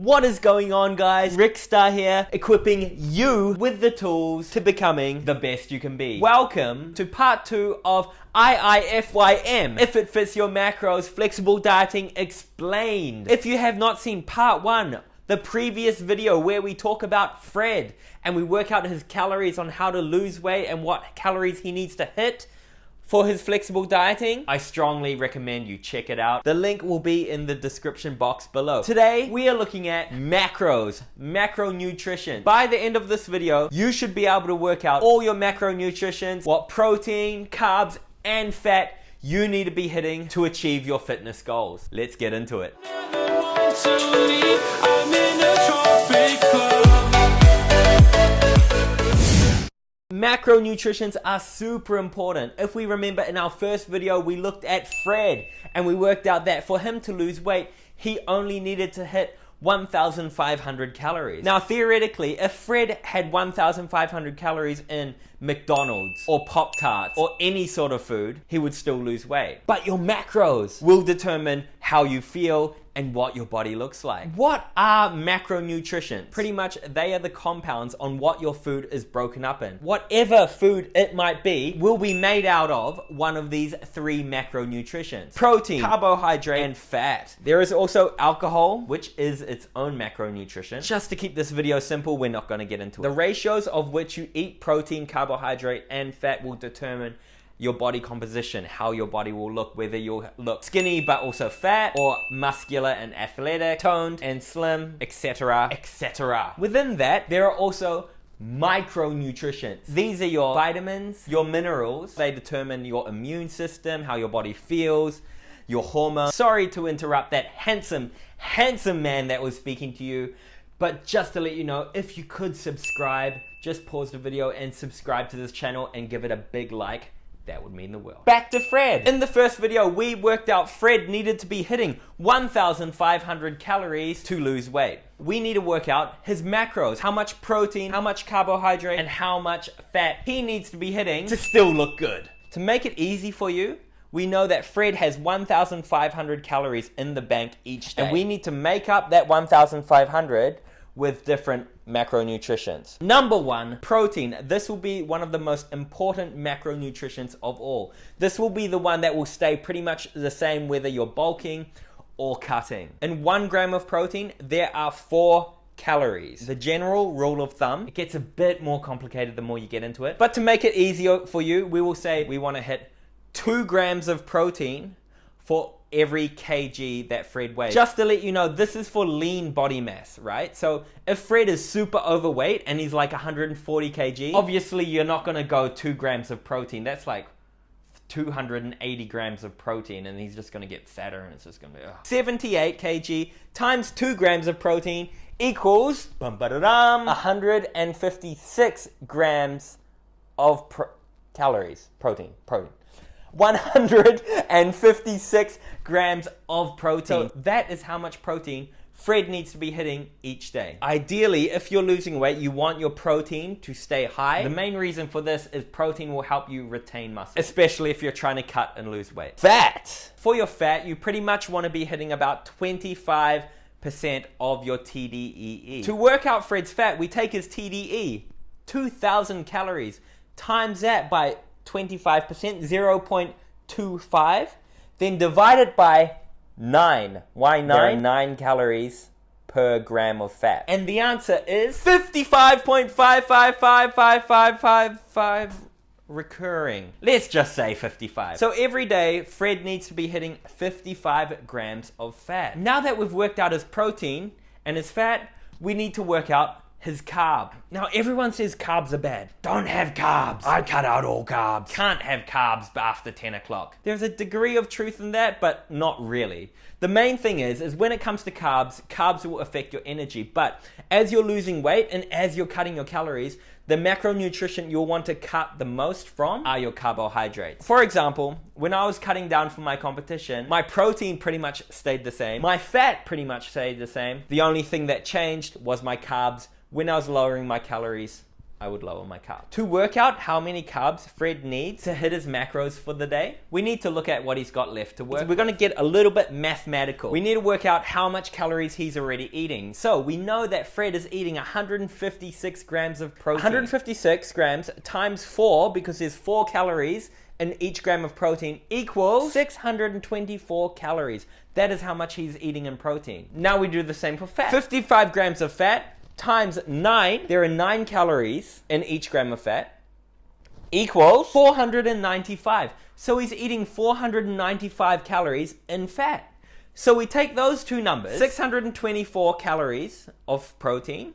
What is going on, guys? Rickstar here, equipping you with the tools to becoming the best you can be. Welcome to part 2 of IIFYM, If It Fits Your Macros, Flexible Dieting Explained. If you have not seen part 1, the previous video where we talk about Fred and we work out his calories on how to lose weight and what calories he needs to hit for his flexible dieting, I strongly recommend you check it out. The link will be in the description box below. Today, we are looking at macros, macronutrition. By the end of this video, you should be able to work out all your macronutrients, what protein, carbs, and fat you need to be hitting to achieve your fitness goals. Let's get into it. Macronutrients are super important. If we remember in our first video, we looked at Fred and we worked out that for him to lose weight, he only needed to hit 1,500 calories. Now, theoretically, if Fred had 1,500 calories in McDonald's or Pop-Tarts or any sort of food, he would still lose weight. But your macros will determine how you feel and what your body looks like. What are macronutrients? Pretty much, they are the compounds on what your food is broken up in. Whatever food it might be will be made out of one of these 3 macronutrients: protein, carbohydrate, and fat. There is also alcohol, which is its own macronutrition. Just to keep this video simple, we're not going to get into it. The ratios of which you eat protein, carbohydrate, and fat will determine your body composition, how your body will look, whether you'll look skinny but also fat, or muscular and athletic, toned and slim, etc., etc. Within that, there are also micronutrients. These are your vitamins, your minerals. They determine your immune system, how your body feels, your hormones. Sorry to interrupt that handsome man that was speaking to you, but just to let you know, if you could subscribe, just pause the video and subscribe to this channel and give it a big like. That would mean the world. Back to Fred. In the first video, we worked out Fred needed to be hitting 1,500 calories to lose weight. We need to work out his macros, how much protein, how much carbohydrate, and how much fat he needs to be hitting to still look good. To make it easy for you, we know that Fred has 1,500 calories in the bank each day. And we need to make up that 1,500 with different macronutrients. Number 1, protein. This will be one of the most important macronutrients of all. This will be the one that will stay pretty much the same whether you're bulking or cutting. In 1 gram of protein, there are 4 calories. The general rule of thumb, it gets a bit more complicated the more you get into it, but to make it easier for you, we will say we want to hit 2 grams of protein for every kg that Fred weighs. Just to let you know, this is for lean body mass, right? So if Fred is super overweight and he's like 140 kg, obviously you're not gonna go 2 grams of protein. That's like 280 grams of protein, and he's just gonna get fatter and it's just gonna be 78 kg times 2 grams of protein equals 156 grams of calories. Protein. 156 grams of protein. So that is how much protein Fred needs to be hitting each day. Ideally, if you're losing weight, you want your protein to stay high. The main reason for this is protein will help you retain muscle, especially if you're trying to cut and lose weight. Fat. For your fat, you pretty much want to be hitting about 25% of your TDEE. To work out Fred's fat, we take his TDE, 2,000 calories, times that by 25%, 0.25, then divide it by 9. Why 9? There are 9 calories per gram of fat. And the answer is 55.555555 recurring. Let's just say 55. So every day, Fred needs to be hitting 55 grams of fat. Now that we've worked out his protein and his fat, we need to work out his carb. Now, everyone says carbs are bad. Don't have carbs. I cut out all carbs. Can't have carbs after 10 o'clock. There's a degree of truth in that, but not really. The main thing is when it comes to carbs, carbs will affect your energy. But as you're losing weight and as you're cutting your calories, the macronutrient you'll want to cut the most from are your carbohydrates. For example, when I was cutting down for my competition, my protein pretty much stayed the same. My fat pretty much stayed the same. The only thing that changed was my carbs. When I was lowering my calories, I would lower my carbs. To work out how many carbs Fred needs to hit his macros for the day, we need to look at what he's got left to work. So we're gonna get a little bit mathematical. We need to work out how much calories he's already eating. So we know that Fred is eating 156 grams of protein. 156 grams times 4, because there's 4 calories in each gram of protein, equals 624 calories. That is how much he's eating in protein. Now we do the same for fat. 55 grams of fat times 9, there are 9 calories in each gram of fat, equals 495. So he's eating 495 calories in fat. So we take those two numbers, 624 calories of protein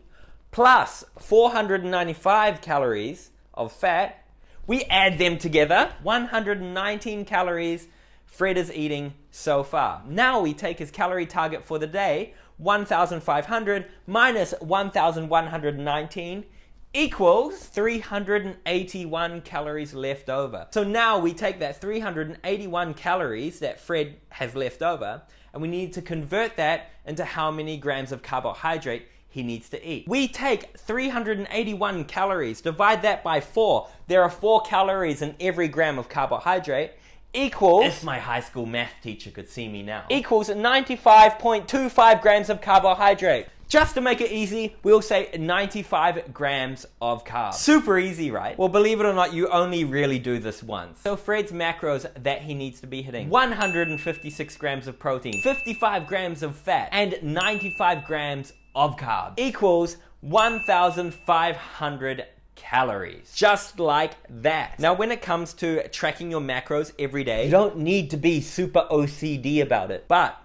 plus 495 calories of fat, we add them together, 119 calories Fred is eating so far. Now we take his calorie target for the day, 1,500 minus 1,119 equals 381 calories left over. So now we take that 381 calories that Fred has left over, and we need to convert that into how many grams of carbohydrate he needs to eat. We take 381 calories, divide that by 4. There are 4 calories in every gram of carbohydrate, equals, if my high school math teacher could see me now, equals 95.25 grams of carbohydrate. Just to make it easy, we'll say 95 grams of carbs. Super easy, right? Well, believe it or not, you only really do this once. So Fred's macros that he needs to be hitting: 156 grams of protein, 55 grams of fat, and 95 grams of carbs equals 1,500 calories. Just like that. Now, when it comes to tracking your macros every day, you don't need to be super OCD about it. But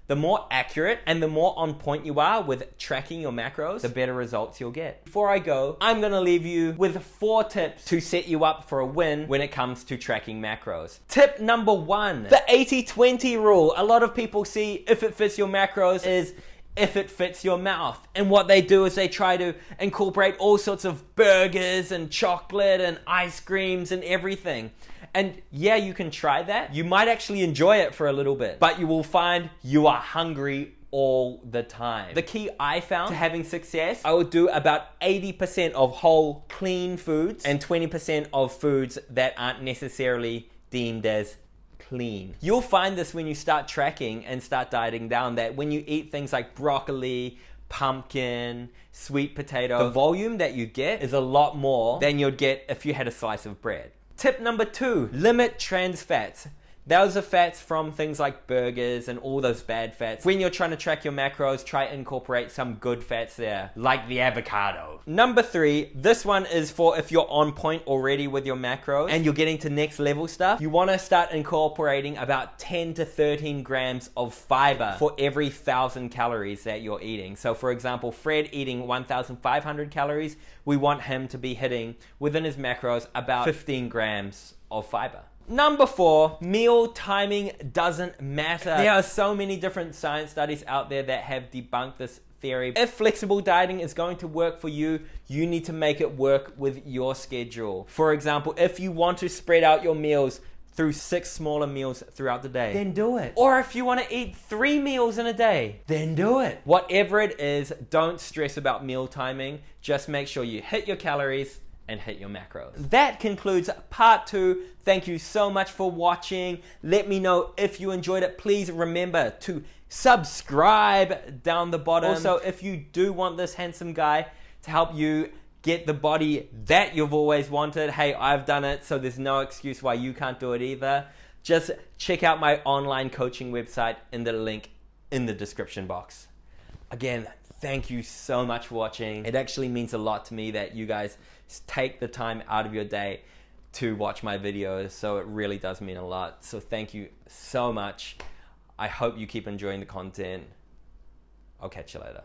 the more accurate and the more on point you are with tracking your macros, the better results you'll get. Before I go, I'm gonna leave you with 4 tips to set you up for a win when it comes to tracking macros. Tip number 1, the 80-20 rule. A lot of people see if it fits your macros is if it fits your mouth. And what they do is they try to incorporate all sorts of burgers and chocolate and ice creams and everything. And yeah, you can try that. You might actually enjoy it for a little bit, but you will find you are hungry all the time. The key I found to having success, I would do about 80% of whole, clean foods and 20% of foods that aren't necessarily deemed as clean. You'll find this when you start tracking and start dieting down, that when you eat things like broccoli, pumpkin, sweet potato, the volume that you get is a lot more than you'd get if you had a slice of bread. Tip number 2, limit trans fats. Those are fats from things like burgers and all those bad fats. When you're trying to track your macros, try to incorporate some good fats there, like the avocado. Number 3, this one is for if you're on point already with your macros and you're getting to next level stuff. You want to start incorporating about 10 to 13 grams of fiber for every 1,000 calories that you're eating. So for example, Fred eating 1,500 calories, we want him to be hitting within his macros about 15 grams of fiber. Number 4, meal timing doesn't matter. There are so many different science studies out there that have debunked this theory. If flexible dieting is going to work for you, you need to make it work with your schedule. For example, if you want to spread out your meals through 6 smaller meals throughout the day, then do it. Or if you want to eat 3 meals in a day, then do it. Whatever it is, don't stress about meal timing. Just make sure you hit your calories and hit your macros. That concludes part 2. Thank you so much for watching. Let me know if you enjoyed it. Please remember to subscribe down the bottom. Also, if you do want this handsome guy to help you get the body that you've always wanted, hey, I've done it, so there's no excuse why you can't do it either. Just check out my online coaching website in the link in the description box. Again, thank you so much for watching. It actually means a lot to me that you guys take the time out of your day to watch my videos, so it really does mean a lot. So thank you so much. I hope you keep enjoying the content. I'll catch you later.